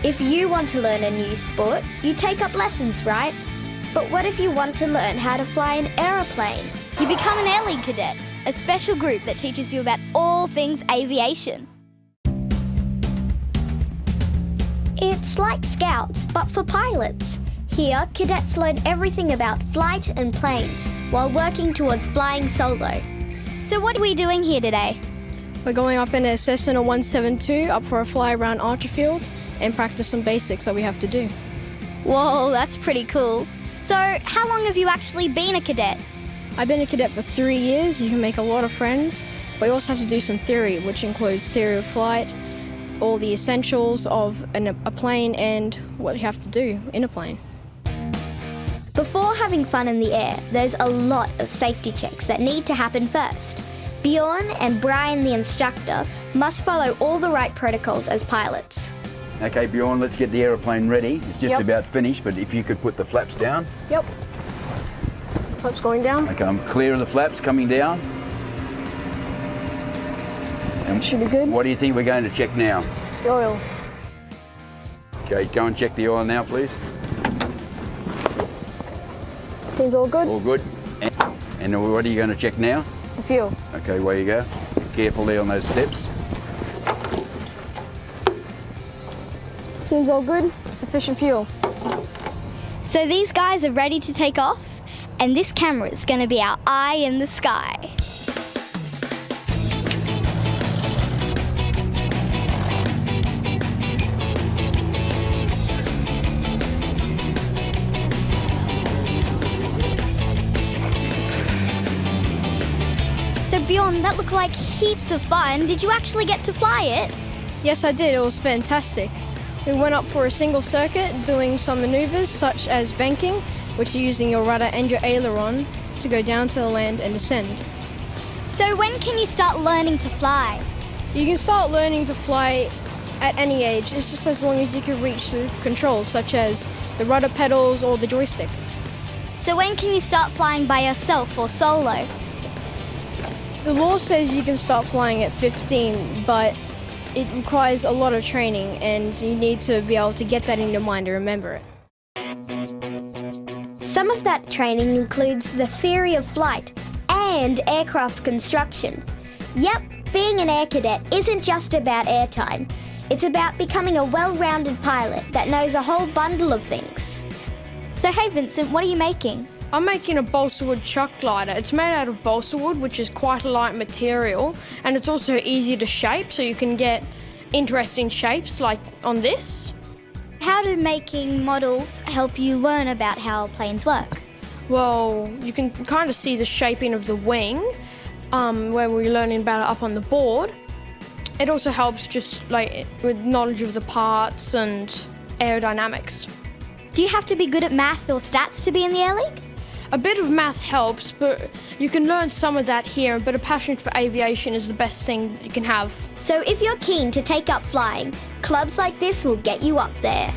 If you want to learn a new sport, you take up lessons, right? But what if you want to learn how to fly an aeroplane? You become an Air League cadet, a special group that teaches you about all things aviation. It's like Scouts, but for pilots. Here, cadets learn everything about flight and planes while working towards flying solo. So what are we doing here today? We're going up in a Cessna 172 up for a fly around Archerfield and practice some basics that we have to do. Whoa, that's pretty cool. So how long have you actually been a cadet? I've been a cadet for 3 years. You can make a lot of friends, but you also have to do some theory, which includes theory of flight, all the essentials of a plane and what you have to do in a plane. Before having fun in the air, there's a lot of safety checks that need to happen first. Bjorn and Brian, the instructor, must follow all the right protocols as pilots. Okay, Bjorn, let's get the aeroplane ready. It's just Yep. about finished, but if you could put the flaps down. Yep. Flaps going down. Okay, I'm clear of the flaps coming down. And Should be good. what do you think we're going to check now? The oil. Okay, go and check the oil now, please. Seems all good. All good. And what are you going to check now? The fuel. Okay, away you go. Careful there on those steps. Seems all good. Sufficient fuel. So these guys are ready to take off, and this camera is going to be our eye in the sky. So Bjorn, that looked like heaps of fun. Did you actually get to fly it? Yes, I did. It was fantastic. We went up for a single circuit doing some maneuvers such as banking, which are using your rudder and your aileron to go down to the land and descend. So when can you start learning to fly? You can start learning to fly at any age. It's just as long as you can reach the controls such as the rudder pedals or the joystick. So when can you start flying by yourself or solo? The law says you can start flying at 15, but it requires a lot of training and you need to be able to get that in your mind and remember it. Some of that training includes the theory of flight and aircraft construction. Yep, being an air cadet isn't just about airtime. It's about becoming a well-rounded pilot that knows a whole bundle of things. So hey Vincent, what are you making? I'm making a balsa wood chuck glider. It's made out of balsa wood, which is quite a light material, and it's also easy to shape, so you can get interesting shapes like on this. How do making models help you learn about how planes work? Well, you can kind of see the shaping of the wing, where we're learning about it up on the board. It also helps just like with knowledge of the parts and aerodynamics. Do you have to be good at math or stats to be in the Air League? A bit of math helps, but you can learn some of that here, but a passion for aviation is the best thing you can have. So if you're keen to take up flying, clubs like this will get you up there.